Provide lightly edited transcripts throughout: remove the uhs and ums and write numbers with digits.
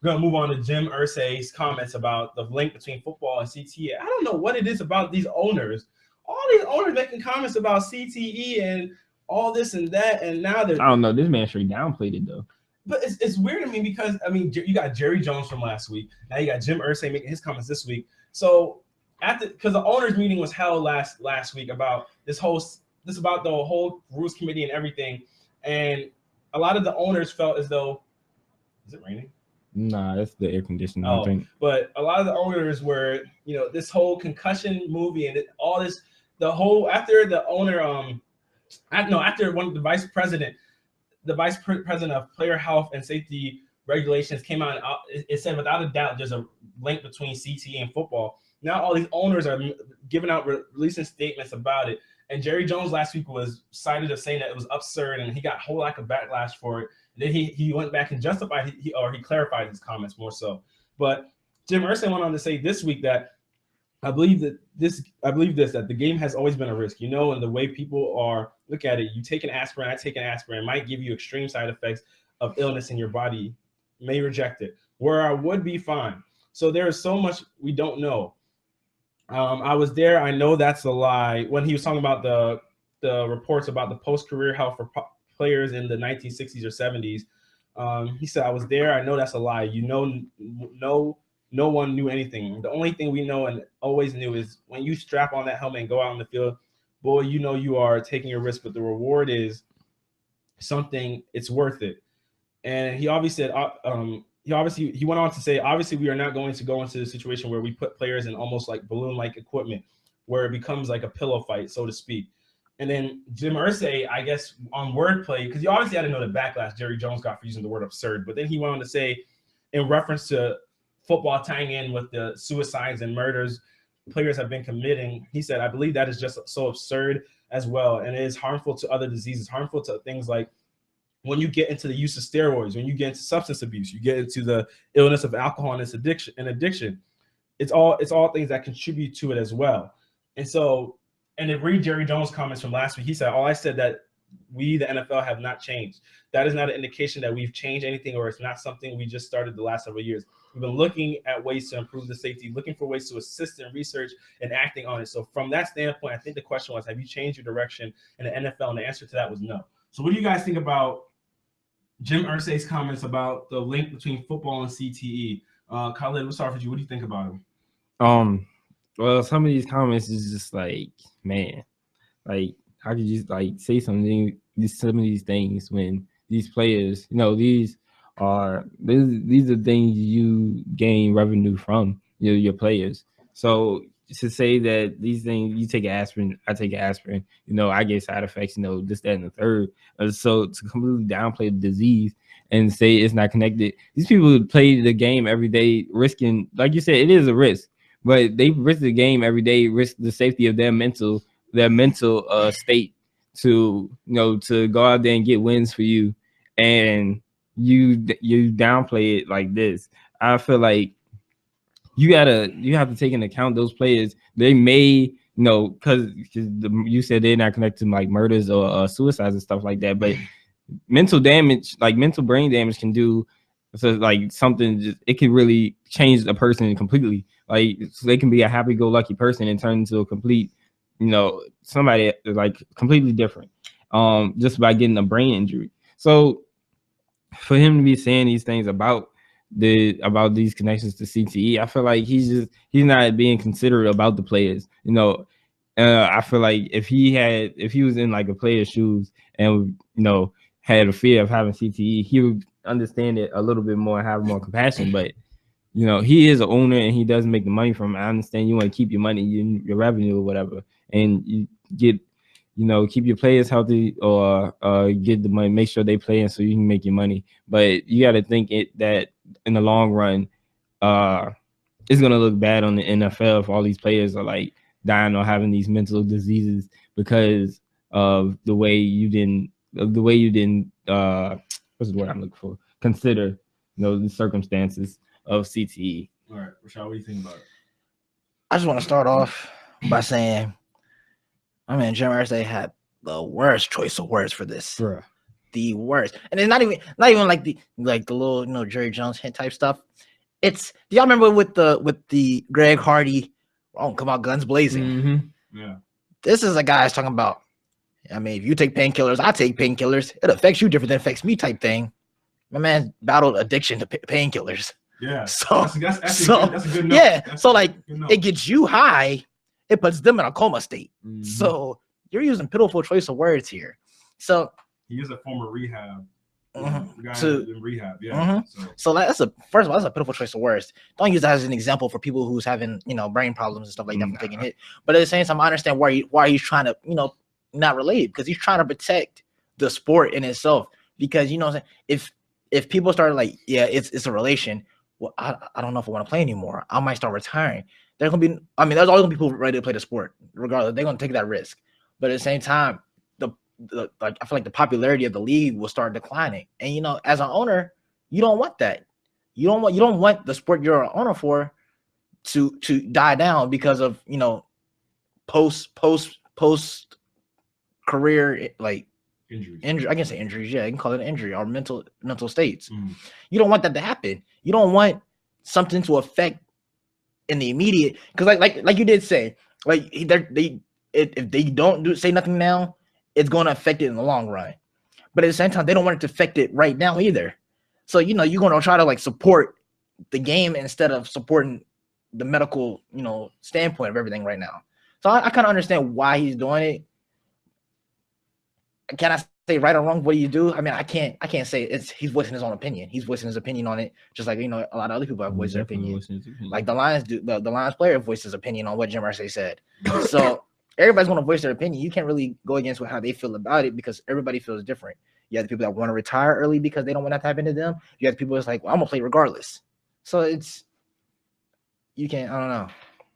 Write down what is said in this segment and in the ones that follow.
We're going to move on to Jim Irsay's comments about the link between football and CTE. I don't know what it is about these owners. All these owners making comments about CTE and all this and that, and now they're... I don't know. This man straight downplayed it, though. But it's weird to me because, I mean, you got Jerry Jones from last week. Now you got Jim Irsay making his comments this week. So because the owners meeting was held last week about about the whole rules committee and everything, and a lot of the owners felt as though... Is it raining? Nah, that's the air conditioning. I think. But a lot of the owners were, this whole concussion movie and all this, after the owner, after one of the vice president of player health and safety regulations came out, and it said without a doubt there's a link between CTE and football. Now all these owners are releasing statements about it. And Jerry Jones last week was cited as saying that it was absurd, and he got a whole lot of backlash for it. And then he went back and justified, he clarified his comments more so. But Jim Irsay went on to say this week that I believe this that the game has always been a risk, and the way people look at it. You take an aspirin, I take an aspirin, it might give you extreme side effects of illness in your body. May reject it, where I would be fine. So there is so much we don't know. I was there. I know that's a lie. When he was talking about the reports about the post-career health for players in the 1960s or 70s, he said, I was there. I know that's a lie. No one knew anything. The only thing we know and always knew is when you strap on that helmet and go out on the field, boy, you are taking a risk, but the reward is something. It's worth it. And he obviously said, he went on to say, obviously, we are not going to go into the situation where we put players in almost like balloon-like equipment, where it becomes like a pillow fight, so to speak. And then Jim Irsay, I guess, on wordplay, because you obviously had to know the backlash Jerry Jones got for using the word absurd. But then he went on to say, in reference to football tying in with the suicides and murders players have been committing, he said, I believe that is just so absurd as well. And it is harmful to other diseases, harmful to things like when you get into the use of steroids, when you get into substance abuse, you get into the illness of alcohol and addiction. It's all things that contribute to it as well. And so, and to read Jerry Jones' comments from last week, he said, I said that we, the NFL, have not changed. That is not an indication that we've changed anything, or it's not something we just started the last several years. We've been looking at ways to improve the safety, looking for ways to assist in research and acting on it. So from that standpoint, I think the question was, have you changed your direction in the NFL? And the answer to that was no. So what do you guys think about Jim Irsay's comments about the link between football and CTE? Khalid, we'll start with you. What do you think about him? Well, some of these comments is just like, man, like how could you like say some of these things when these players, these are things you gain revenue from, your players. So to say that these things, you take aspirin, I take aspirin, I get side effects, this, that, and the third. So to completely downplay the disease and say it's not connected, these people play the game every day, risking, like you said, it is a risk, but they risk the game every day, risk the safety of their mental state to to go out there and get wins for you, and you downplay it like this. I feel like you have to take into account those players. They may because you said they're not connected to like murders or suicides and stuff like that, but mental damage, like mental brain damage, can do so like something. It can really change a person completely. Like so they can be a happy-go-lucky person and turn into a complete, somebody like completely different, just by getting a brain injury. So for him to be saying these things about these connections to CTE, I feel like he's not being considerate about the players. I feel like if he was in like a player's shoes and had a fear of having CTE, he would understand it a little bit more and have more compassion. But he is an owner and he does make the money from it. I understand you want to keep your money, your revenue or whatever, and you get keep your players healthy or get the money, make sure they play, and so you can make your money. But you got to think that in the long run, it's gonna look bad on the NFL if all these players are like dying or having these mental diseases because of the way you didn't what's the word I'm looking for? Consider the circumstances of CTE. All right, Rashad, what do you think about it? I just want to start off by saying, Jim Irsay had the worst choice of words for this. Bruh. the worst. And it's not even like the little Jerry Jones hint type stuff. It's, do y'all remember with the Greg Hardy, come out guns blazing? Mm-hmm. Yeah. This is a guy that's talking about, I mean, if you take painkillers, I take painkillers. It affects you different than it affects me type thing. My man battled addiction to painkillers. Yeah. So that's a good note. yeah. That's So like note. it gets you high, it puts them in a coma state. Mm-hmm. So you're using pitiful choice of words here. So he is a former rehab. Mm-hmm. Guy in rehab, yeah. Mm-hmm. So that's first of all, that's a pitiful choice of words. Don't use that as an example for people who's having brain problems and stuff like that from taking hit. But at the same time, I understand why he's trying to not relate, because he's trying to protect the sport in itself. Because if people start like, yeah, it's a relation. Well, I don't know if I want to play anymore. I might start retiring. There's always gonna be people ready to play the sport, regardless. They're gonna take that risk. But at the same time, I feel like the popularity of the league will start declining. And as an owner, you don't want that. You don't want the sport you're an owner for to die down because of post career like injury. I can say injuries. Yeah, I can call it an injury or mental states. You don't want that to happen. You don't want something to affect in the immediate, because like you did say, like if they don't say nothing now, it's going to affect it in the long run. But at the same time, they don't want it to affect it right now either. So you're going to try to like support the game instead of supporting the medical standpoint of everything right now. So I kind of understand why he's doing it. Can I say right or wrong? What do you do? I mean, I can't say he's voicing his own opinion. He's voicing his opinion on it, just like a lot of other people have voiced their opinion. Like the Lions do. The Lions player voiced his opinion on what Jim Irsay said. So everybody's going to voice their opinion. You can't really go against how they feel about it, because everybody feels different. You have the people that want to retire early because they don't want that to happen to them. You have the people that's like, well, I'm gonna play regardless. So you can't. I don't know.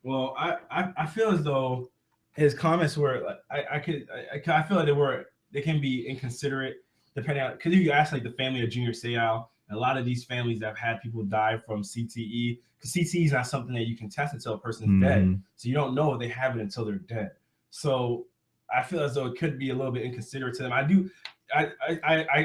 Well, I feel as though his comments were like, I feel like they can be inconsiderate depending on, because if you ask like the family of Junior Seau, a lot of these families have had people die from CTE, because CTE is not something that you can test until a person's dead. So you don't know if they have it until they're dead. So I feel as though it could be a little bit inconsiderate to them. I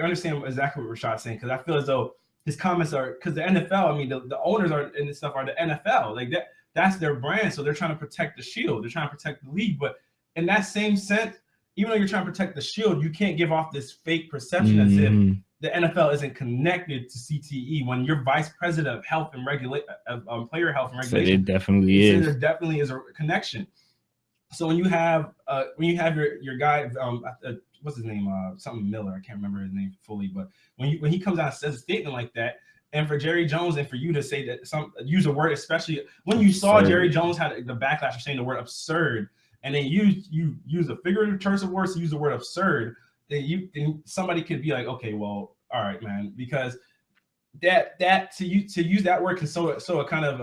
understand exactly what Rashad's saying, because I feel as though his comments are, because the NFL, I mean, the owners are and this stuff are the NFL, like that's their brand. So they're trying to protect the shield. They're trying to protect the league. But in that same sense, even though you're trying to protect the shield, you can't give off this fake perception as if the NFL isn't connected to CTE when you're vice president of health and player health and regulation. So it definitely is. There definitely is a connection. So when you have your guy, what's his name? Something Miller. I can't remember his name fully, but when he comes out and says a statement like that, and for Jerry Jones and for you to say that use a word, especially when you saw Jerry Jones had the backlash of saying the word absurd, and then you use a figurative choice of words to use the word absurd, then somebody could be like, okay, well, all right, man, because that to use that word can so a kind of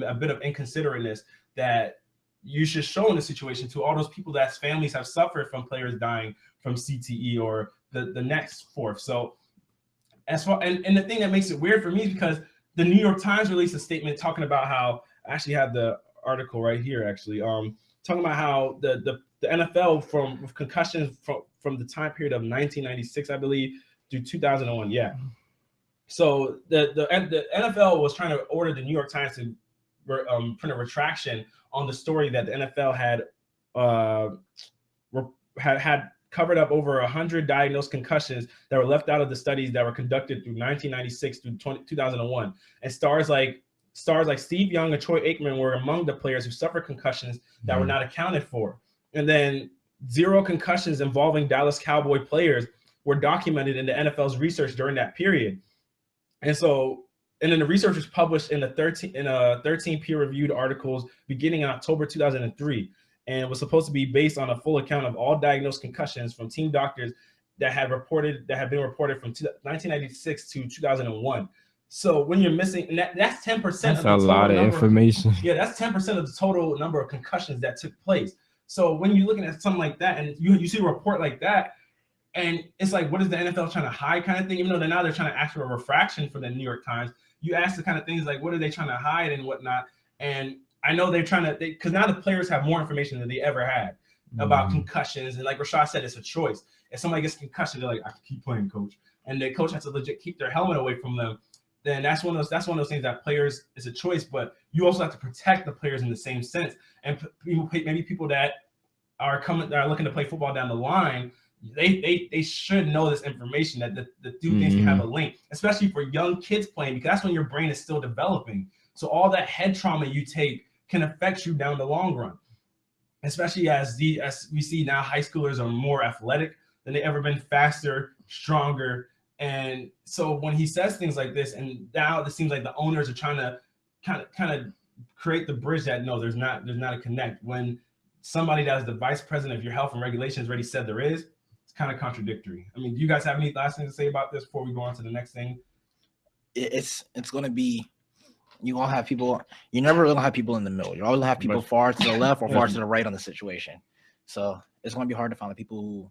a bit of inconsiderateness that you should show in the situation to all those people that's families have suffered from players dying from CTE or the next fourth. So as far and the thing that makes it weird for me is because the New York Times released a statement talking about how, I actually have the article right here actually, talking about how the NFL with concussions from the time period of 1996, I believe, through 2001. Yeah. So the NFL was trying to order the New York Times to print a retraction on the story that the NFL had covered up over 100 diagnosed concussions that were left out of the studies that were conducted through 1996 through 2001. And stars like Steve Young and Troy Aikman were among the players who suffered concussions that were not accounted for. And then 0 concussions involving Dallas Cowboy players were documented in the NFL's research during that period. And then the research was published in 13 peer-reviewed articles beginning in October 2003, and was supposed to be based on a full account of all diagnosed concussions from team doctors that had been reported from 1996 to 2001. So when you're missing, that's 10% That's of the a total lot of information. Yeah, that's 10% of the total number of concussions that took place. So when you're looking at something like that, and you see a report like that, and it's like, what is the NFL trying to hide kind of thing? Even though they're trying to ask for a refraction from the New York Times, you ask the kind of things like, what are they trying to hide and whatnot? And I know they're trying to, because now the players have more information than they ever had. about concussions. And like Rashad said, it's a choice. If somebody gets concussion, they're like, I can keep playing, coach. And the coach has to legit keep their helmet away from them. Then that's one of those things that players is a choice, but you also have to protect the players in the same sense. And maybe people that are looking to play football down the line, they should know this information that the two things can have a link, especially for young kids playing, because that's when your brain is still developing. So all that head trauma you take can affect you down the long run, especially as we see now, high schoolers are more athletic than they ever been, faster, stronger. And so when he says things like this, and now it seems like the owners are trying to kind of create the bridge that no, there's not a connect, when somebody that is the vice president of your health and regulations already said there is. It's kind of contradictory. I mean, do you guys have any last things to say about this before we go on to the next thing? It's going to be, you're going to have people, you're never going to have people in the middle. You're always going to have people far to the left or far to the right on the situation. So it's going to be hard to find the people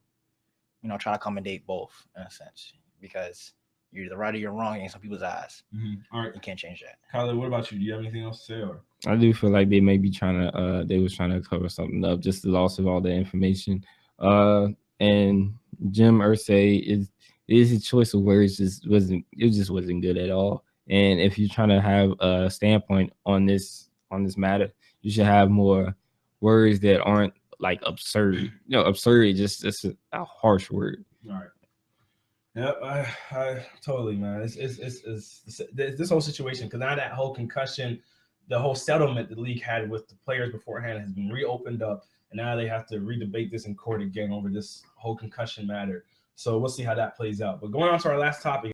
who, try to accommodate both in a sense, because you're either right or you're wrong in some people's eyes. All right. You can't change that. Kyler, what about you? Do you have anything else to say? Or I do feel like they may be they was trying to cover something up, just the loss of all the information. And Jim Irsay his choice of words just wasn't good at all. And if you're trying to have a standpoint on this matter, you should have more words that aren't like absurd. Absurd is just a harsh word. All right. Yep, I totally, man. It's this whole situation, because now that whole concussion, the whole settlement the league had with the players beforehand has been reopened up, and now they have to redebate this in court again over this whole concussion matter. So we'll see how that plays out. But going on to our last topic.